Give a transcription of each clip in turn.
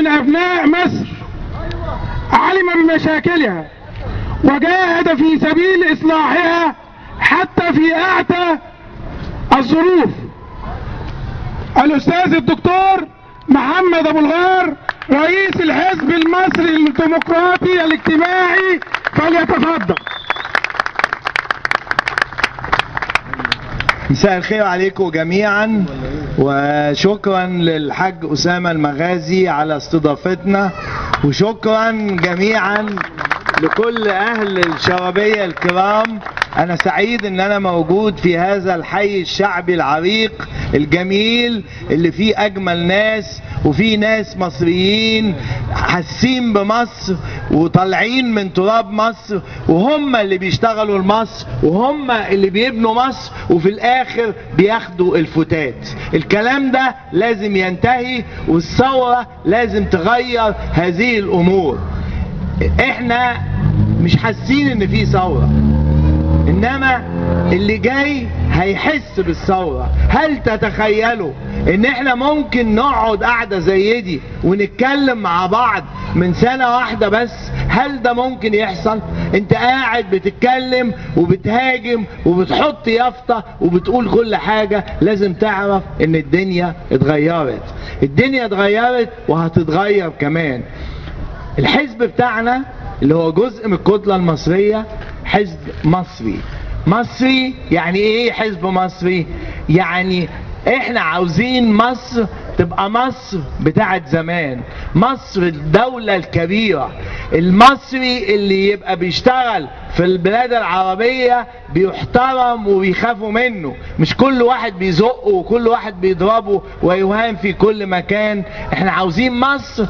من أبناء مصر علم بمشاكلها وجاهد في سبيل إصلاحها حتى في أعتى الظروف. الأستاذ الدكتور محمد أبو الغار رئيس الحزب المصري الديمقراطي الاجتماعي، فليتفضل. مساء الخير عليكم جميعا، وشكرا للحاج أسامة المغازي على استضافتنا، وشكرا جميعا لكل أهل الشرابية الكرام. أنا سعيد إن أنا موجود في هذا الحي الشعبي العريق الجميل اللي فيه أجمل ناس، وفيه ناس مصريين حاسين بمصر وطالعين من تراب مصر، وهم اللي بيشتغلوا لمصر، وهم اللي بيبنوا مصر، وفي الآخر بياخدوا الفتات. الكلام ده لازم ينتهي، والثورة لازم تغير هذه الأمور. احنا مش حاسين ان في ثورة، انما اللي جاي هيحس بالثورة. هل تتخيلوا ان احنا ممكن نقعد قعدة زي دي ونتكلم مع بعض من سنة واحدة بس؟ هل ده ممكن يحصل؟ انت قاعد بتتكلم وبتهاجم وبتحط يافطة وبتقول كل حاجة. لازم تعرف ان الدنيا اتغيرت، الدنيا اتغيرت وهتتغير كمان. الحزب بتاعنا اللي هو جزء من الكتلة المصرية حزب مصري. مصري يعني ايه حزب مصري؟ يعني احنا عاوزين مصر تبقى مصر بتاعت زمان، مصر الدولة الكبيرة. المصري اللي يبقى بيشتغل في البلاد العربية بيحترم وبيخافوا منه، مش كل واحد بيزقه وكل واحد بيضربه ويوهان في كل مكان. احنا عاوزين مصر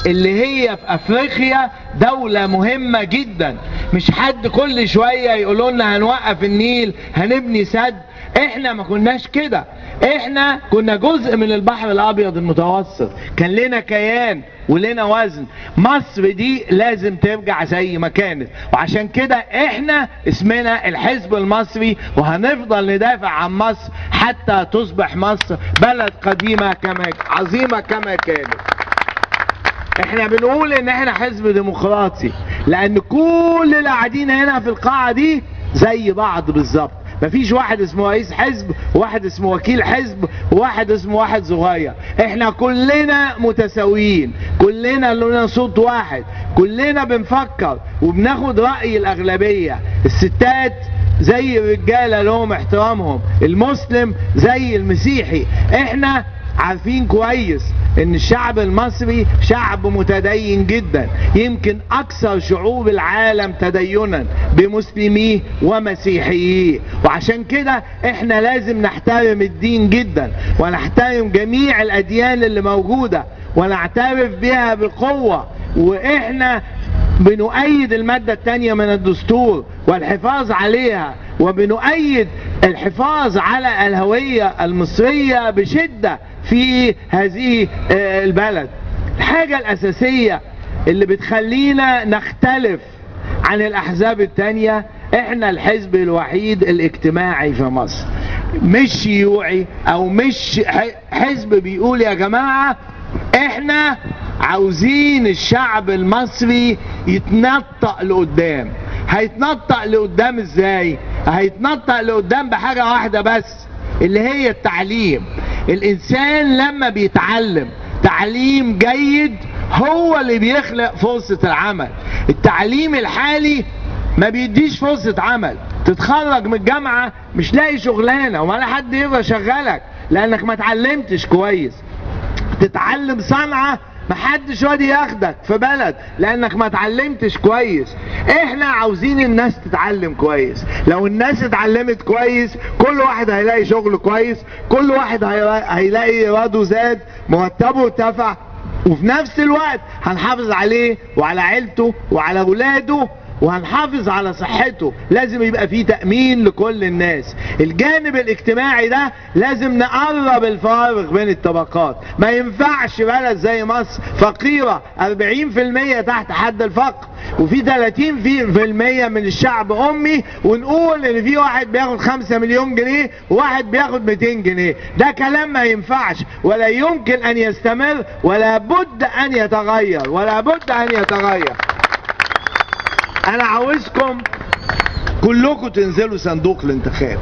اللي هي في افريقيا دولة مهمة جدا، مش حد كل شوية يقولوا لنا هنوقف النيل هنبني سد. احنا ما كناش كده، احنا كنا جزء من البحر الابيض المتوسط، كان لنا كيان ولنا وزن. مصر دي لازم ترجع زي ما كانت، وعشان كده احنا اسمنا الحزب المصري، وهنفضل ندافع عن مصر حتى تصبح مصر بلد قديمة عظيمة كما كانت. احنا بنقول ان احنا حزب ديمقراطي لان كل اللي قاعدين هنا في القاعة دي زي بعض بالظبط. مفيش واحد اسمه رئيس حزب، وواحد اسمه وكيل حزب، وواحد اسمه واحد صغير. احنا كلنا متساويين، كلنا لنا صوت واحد، كلنا بنفكر وبناخد رأي الأغلبية. الستات زي الرجالة لهم احترامهم، المسلم زي المسيحي. احنا عارفين كويس ان الشعب المصري شعب متدين جدا، يمكن اكثر شعوب العالم تدينا بمسلميه ومسيحييه. وعشان كده احنا لازم نحترم الدين جدا، ونحترم جميع الاديان اللي موجودة ونعترف بها بقوة. واحنا بنؤيد المادة الثانية من الدستور والحفاظ عليها، وبنؤيد الحفاظ على الهوية المصرية بشدة في هذه البلد. الحاجة الأساسية اللي بتخلينا نختلف عن الأحزاب التانية، احنا الحزب الوحيد الاجتماعي في مصر، مش شيوعي او مش حزب بيقول يا جماعة احنا عاوزين الشعب المصري يتنطق لقدام. هيتنطق لقدام ازاي؟ هيتنطق لقدام بحاجة واحدة بس، اللي هي التعليم. الانسان لما بيتعلم تعليم جيد هو اللي بيخلق فرصة العمل. التعليم الحالي ما بيديش فرصة عمل، تتخرج من الجامعة مش لاقي شغلانة ولا حد يقدر يشغلك لانك ما اتعلمتش كويس. تتعلم صنعة محدش راضي ياخدك في بلد لانك ما اتعلمتش كويس. احنا عاوزين الناس تتعلم كويس. لو الناس اتعلمت كويس كل واحد هيلاقي شغل كويس، كل واحد هيلاقي ايراده زاد، مرتبه ارتفع، وفي نفس الوقت هنحافظ عليه وعلى عيلته وعلى اولاده وهنحافظ على صحته، لازم يبقى فيه تأمين لكل الناس. الجانب الاجتماعي ده لازم نقرب الفارق بين الطبقات. ما ينفعش بلد زي مصر فقيرة 40% تحت حد الفقر وفي 30% من الشعب أمي، ونقول ان في واحد بياخد 5 مليون جنيه وواحد بياخد 200 جنيه. ده كلام ما ينفعش ولا يمكن ان يستمر، ولا بد ان يتغير، ولا بد ان يتغير. انا عاوزكم كلكم تنزلوا صندوق الانتخاب،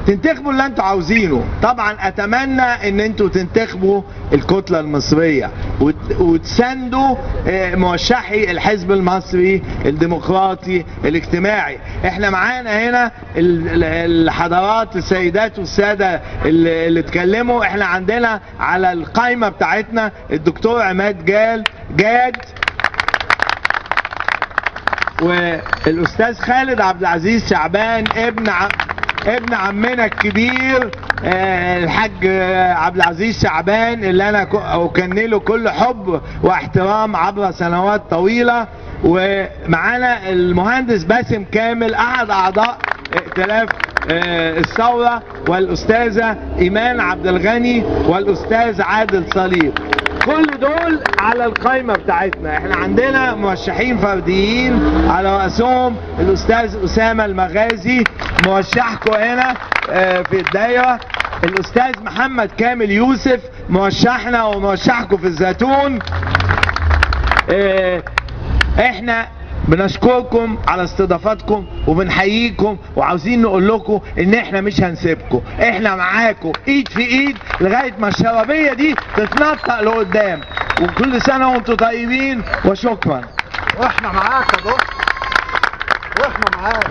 تنتخبوا اللي انتوا عاوزينه. طبعا اتمنى ان انتوا تنتخبوا الكتلة المصرية وتساندوا مرشحي الحزب المصري الديمقراطي الاجتماعي. احنا معانا هنا الحضرات السيدات والسادة اللي اتكلموا. احنا عندنا على القائمة بتاعتنا الدكتور عماد جاد والاستاذ خالد عبد العزيز شعبان ابن عمنا الكبير الحاج عبد العزيز شعبان، اللي انا اكنله كل حب واحترام عبر سنوات طويلة. ومعانا المهندس باسم كامل احد اعضاء ائتلاف الثورة، والاستاذة ايمان عبد الغني، والاستاذ عادل صليب. كل دول على القائمة بتاعتنا. احنا عندنا مرشحين فرديين على رأسهم الاستاذ اسامة المغازي مرشحكم هنا في الدايرة، الاستاذ محمد كامل يوسف مرشحنا ومرشحكم في الزيتون. احنا بنشكركم على استضافتكم وبنحييكم، وعاوزين نقول لكم ان احنا مش هنسيبكم، احنا معاكم ايد في ايد لغايه ما الشرابيه دي تتنطق لقدام. وكل سنه وانتم طيبين وشكرا. واحنا معاك يا دكتور، واحنا معاك.